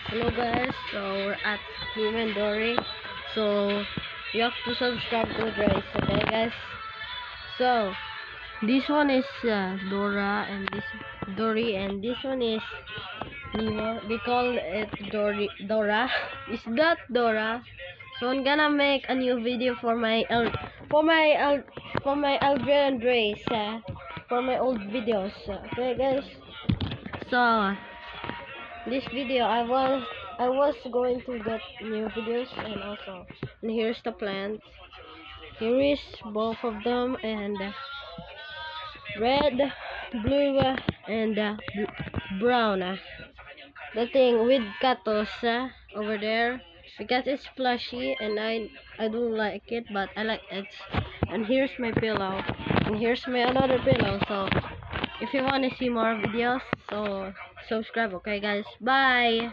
Hello guys, so we're at Him and Dory. So you have to subscribe to Grace, okay guys? So this one is Dora and this Dory, and this one is Nemo. They call it Dora. Is that Dora? So I'm gonna make a new video for my Aldrin and Grace, for my old videos. Okay guys. So this video I was going to get new videos, and here's the plant. Here is both of them, and red, blue, and brown. The thing with cactus over there, because it's plushy and I don't like it, but I like it. And here's my pillow, and here's my another pillow. So if you want to see more videos, so subscribe, okay guys? Bye.